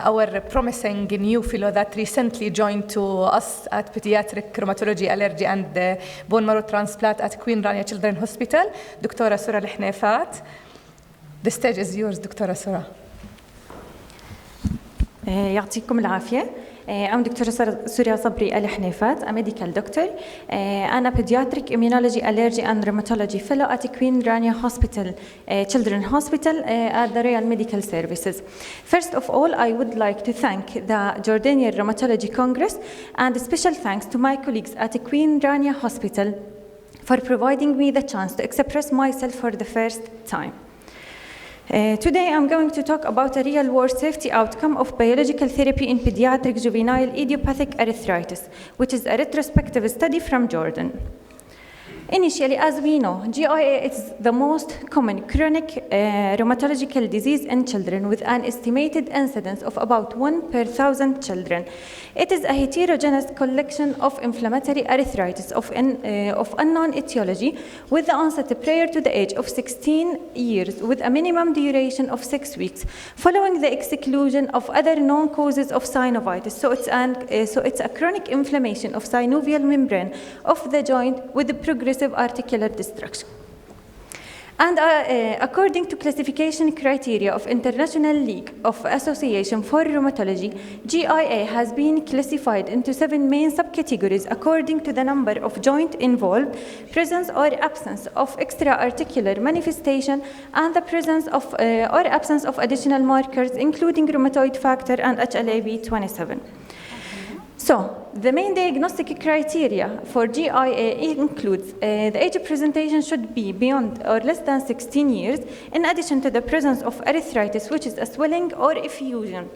our promising new fellow that recently joined to us at Pediatric Rheumatology, Allergy and Bone Marrow Transplant at Queen Rania Children's Hospital, Dr. Sura Alhunifat. The stage is yours, Dr. Sura. يعطيكم العافية. I'm Dr. Sura Alhunifat, a medical doctor and a pediatric immunology, allergy and rheumatology fellow at Queen Rania Hospital, Children's Hospital at the Royal Medical Services. First of all, I would like to thank the Jordanian Rheumatology Congress and special thanks to my colleagues at Queen Rania Hospital for providing me the chance to express myself for the first time. Today I'm going to talk about a real-world safety outcome of biological therapy in pediatric juvenile idiopathic arthritis, which is a retrospective study from Jordan. Initially, as we know, GIA is the most common chronic rheumatological disease in children with an estimated incidence of about 1 per 1,000 children. It is a heterogeneous collection of inflammatory arthritis of unknown etiology with the onset prior to the age of 16 years with a minimum duration of 6 weeks following the exclusion of other known causes of synovitis. So it's a chronic inflammation of synovial membrane of the joint with the progressive articular destruction. And according to classification criteria of International League of Association for Rheumatology, GIA has been classified into 7 main subcategories according to the number of joint involved, presence or absence of extra-articular manifestation, and the presence of or absence of additional markers, including rheumatoid factor and HLA-B27. So, the main diagnostic criteria for GIA includes the age of presentation should be beyond or less than 16 years, in addition to the presence of arthritis, which is a swelling or effusion,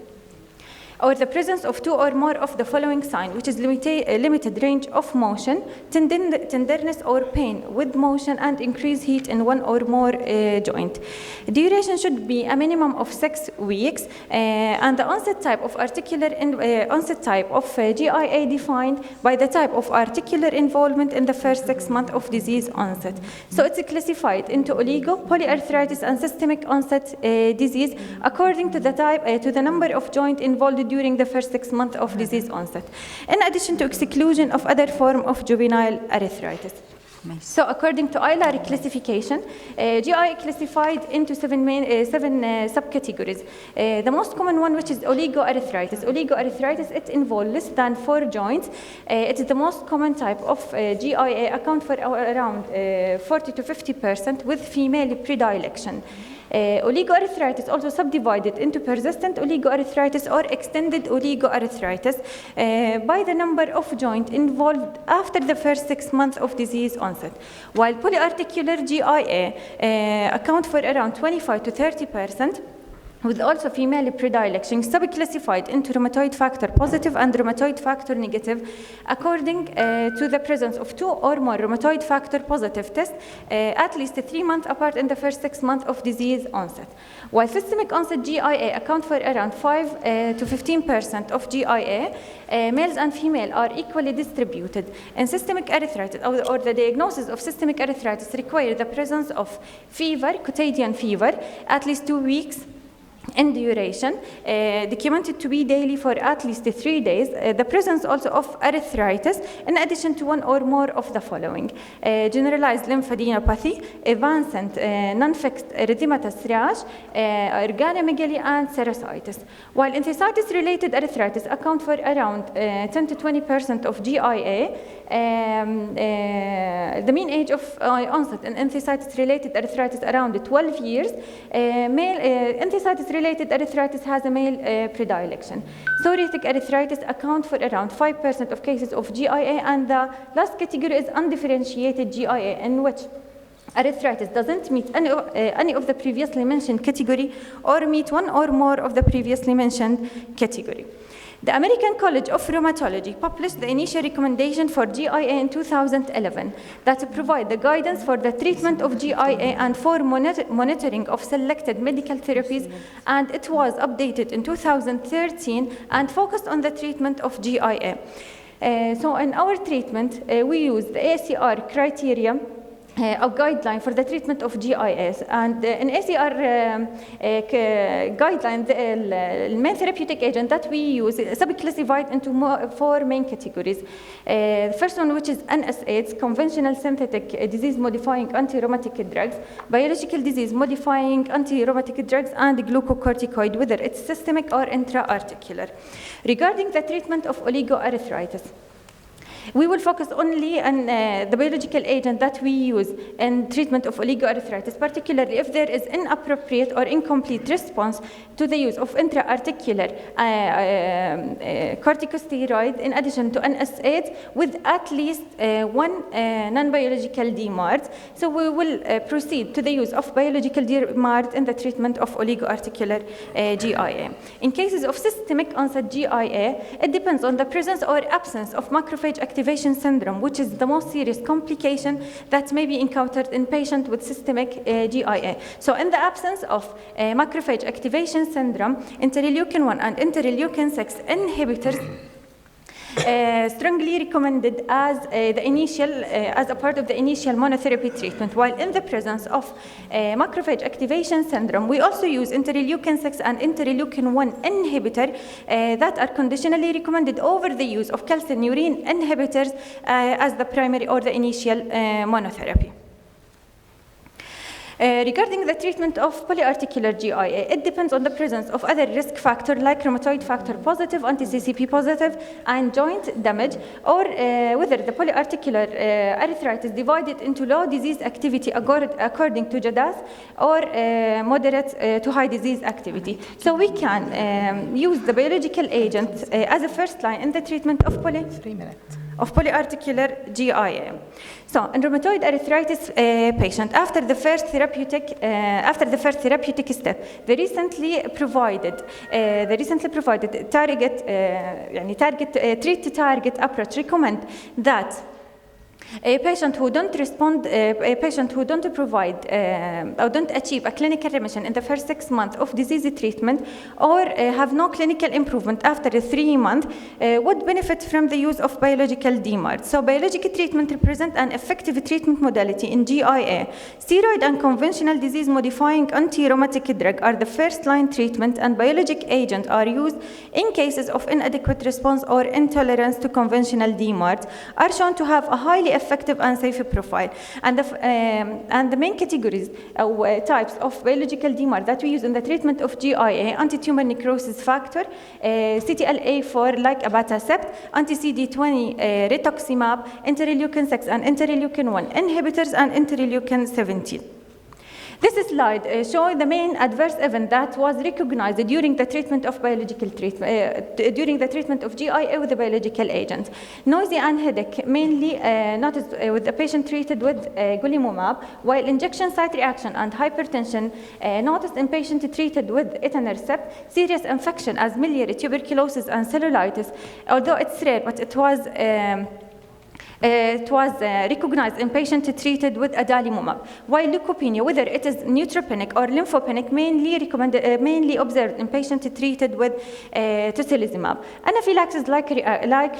or the presence of 2 or more of the following signs, which is limited range of motion, tenderness or pain with motion, and increased heat in 1 or more joint. Duration should be a minimum of 6 weeks, and the onset type of GIA defined by the type of articular involvement in the first 6 months of disease onset. So it's classified into oligo, polyarthritis, and systemic onset disease according to the type, to the number of joint involved during the first 6 months of disease onset, in addition to exclusion of other form of juvenile arthritis. So according to ILAR classification, GI classified into 7 subcategories. The most common one, which is oligoarthritis. Oligoarthritis, it involves less than 4 joints. It is the most common type of GIA, account for around 40 to 50% with female predilection. Oligoarthritis also subdivided into persistent oligoarthritis or extended oligoarthritis by the number of joints involved after the first 6 months of disease onset, while polyarticular GIA account for around 25 to 30%, with also female predilection, subclassified into rheumatoid factor positive and rheumatoid factor negative, according to the presence of 2 or more rheumatoid factor positive tests at least 3 months apart in the first 6 months of disease onset. While systemic onset GIA account for around 5 to 15% of GIA, males and female are equally distributed. In systemic arthritis, or the diagnosis of systemic arthritis require the presence of fever, quotidian fever, at least 2 weeks, in duration, documented to be daily for at least 3 days, the presence also of arthritis, in addition to 1 or more of the following: generalized lymphadenopathy, evanescent non-fixed erythematous rash, organomegaly, and serositis. While enthesitis-related arthritis account for around 10 to 20% of GIA, the mean age of onset in enthesitis-related arthritis around 12 years. Enthesitis-related arthritis has a male predilection. Psoriatic arthritis account for around 5% of cases of GIA, and the last category is undifferentiated GIA, in which arthritis doesn't meet any of the previously mentioned category or meet 1 or more of the previously mentioned category. The American College of Rheumatology published the initial recommendation for GIA in 2011 that provide the guidance for the treatment of GIA and for monitoring of selected medical therapies, and it was updated in 2013 and focused on the treatment of GIA. So in our treatment, we use the ACR criteria a guideline for the treatment of GIS. And in ACR guideline, the main therapeutic agent that we use is subclassified into 4 main categories. The first one, which is NSAIDs, conventional synthetic disease-modifying anti-rheumatic drugs, biological disease-modifying anti-rheumatic drugs, and glucocorticoid, whether it's systemic or intra-articular. Regarding the treatment of oligoarthritis, we will focus only on the biological agent that we use in treatment of oligoarthritis, particularly if there is inappropriate or incomplete response to the use of intra-articular corticosteroid in addition to NSAIDs with at least 1 non-biological DMARD. So we will proceed to the use of biological DMARD in the treatment of oligoarticular GIA. In cases of systemic onset GIA, it depends on the presence or absence of macrophage activation syndrome, which is the most serious complication that may be encountered in patients with systemic GIA. So in the absence of macrophage activation syndrome, interleukin-1 and interleukin-6 inhibitors strongly recommended as as a part of the initial monotherapy treatment. While in the presence of macrophage activation syndrome, we also use interleukin-6 and interleukin-1 inhibitor that are conditionally recommended over the use of calcineurin inhibitors as the primary or the initial monotherapy. Regarding the treatment of polyarticular GIA, it depends on the presence of other risk factors like rheumatoid factor positive, anti-CCP positive, and joint damage, or whether the polyarticular arthritis divided into low disease activity according to JADAS or moderate to high disease activity. So we can use the biological agent as a first line in the treatment of polyarticular GIA. So, in rheumatoid arthritis patient, after the first therapeutic step, the recently provided treat to target approach recommend that a patient who don't provide or don't achieve a clinical remission in the first 6 months of disease treatment, or have no clinical improvement after 3 months, would benefit from the use of biological DMARD. So biological treatment represents an effective treatment modality in GIA. Steroid and conventional disease-modifying anti-rheumatic drug are the first-line treatment, and biologic agents are used in cases of inadequate response or intolerance to conventional DMARDs, are shown to have a highly effective and safe profile. And the main categories types of biological DMARD that we use in the treatment of GIA: anti-tumor necrosis factor, CTLA4 like abatacept, anti-CD20 rituximab, interleukin-6 and interleukin-1 inhibitors, and interleukin-17. This slide shows the main adverse event that was recognized during the treatment of GIA with the biological agent. Nausea and headache mainly noticed with the patient treated with golimumab, while injection site reaction and hypertension noticed in patient treated with etanercept. Serious infection as miliary tuberculosis and cellulitis, although it's rare, but it was recognized in patients treated with adalimumab, while leukopenia, whether it is neutropenic or lymphopenic, mainly observed in patients treated with tocilizumab. Anaphylaxis-like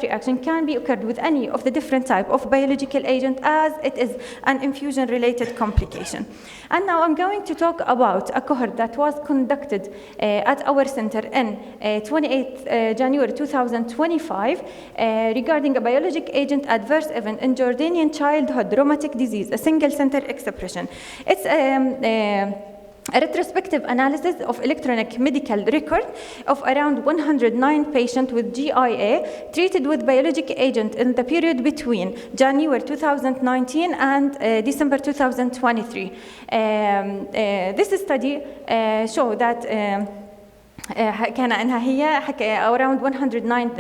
reaction can be occurred with any of the different type of biological agent, as it is an infusion-related complication. And now I'm going to talk about a cohort that was conducted at our center in 28th January 2025 regarding a biologic agent adverse event in Jordanian childhood rheumatic disease, a single center expression. It's a retrospective analysis of electronic medical record of around 109 patients with GIA treated with biologic agent in the period between January 2019 and December 2023. This study showed that كان أنها هي around 109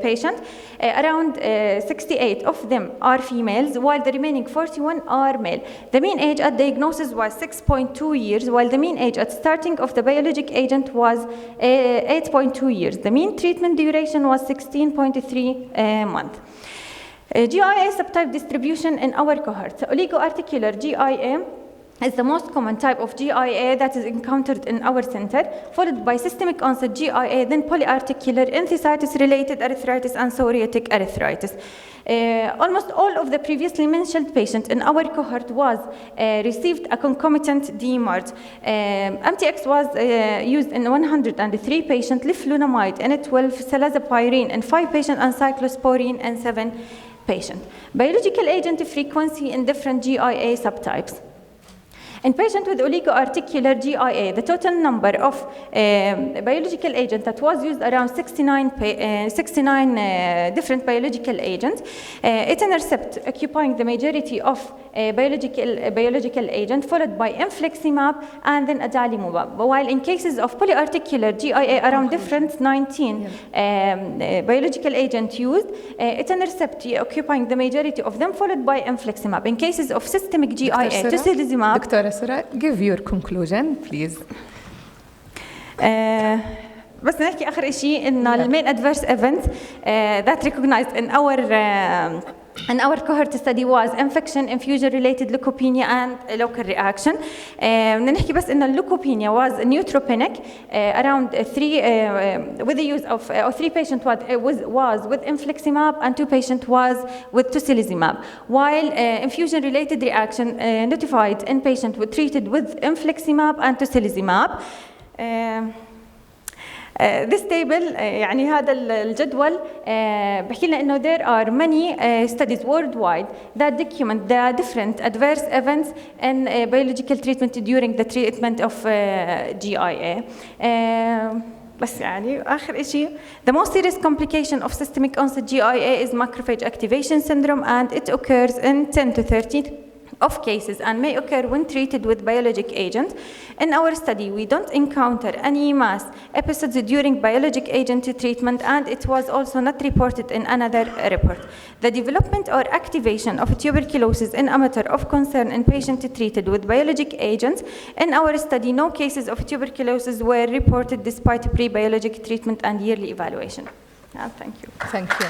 patients, around 68 of them are females, while the remaining 41 are male. The mean age at diagnosis was 6.2 years, while the mean age at starting of the biologic agent was 8.2 years. The mean treatment duration was 16.3 months. GIA subtype distribution in our cohort. Oligoarticular GIA is the most common type of GIA that is encountered in our center, followed by systemic onset GIA, then polyarticular enthesitis-related arthritis and psoriatic arthritis. Almost all of the previously mentioned patients in our cohort received a concomitant DMARD. MTX was used in 103 patients, leflunomide in 12, salazapyrene in 5 patients, and cyclosporine in 7 patients. Biological agent frequency in different GIA subtypes. In patients with oligoarticular GIA, the total number of biological agents that was used around 69 different biological agents. Etanercept occupying the majority of biological agent, followed by infliximab and then adalimumab. While in cases of polyarticular GIA, around different 19 biological agents used, etanercept occupying the majority of them, followed by infliximab. In cases of systemic GIA, tocilizumab. Dr. Sura, give your conclusion, please. بس نحكي آخر شيء إنه المين adverse event that recognized in our cohort study was infection, infusion-related leukopenia, and local reaction. بدنا نحكي بس إنه leukopenia was neutropenic, around 3 with the use of 3 patients was with infliximab and 2 patients was with tocilizumab. While infusion-related reaction notified in patients treated with infliximab and tocilizumab. This table يعني هذا الجدول بحكي لنا إنه there are many studies worldwide that document the different adverse events in biological treatment during the treatment of GIA. بس يعني آخر شيء, the most serious complication of systemic onset GIA is macrophage activation syndrome, and it occurs in 10 to 13 of cases and may occur when treated with biologic agent. In our study, we don't encounter any mass episodes during biologic agent treatment, and it was also not reported in another report. The development or activation of tuberculosis is a matter of concern in patients treated with biologic agents. In our study, no cases of tuberculosis were reported despite pre-biologic treatment and yearly evaluation. Thank you. Thank you.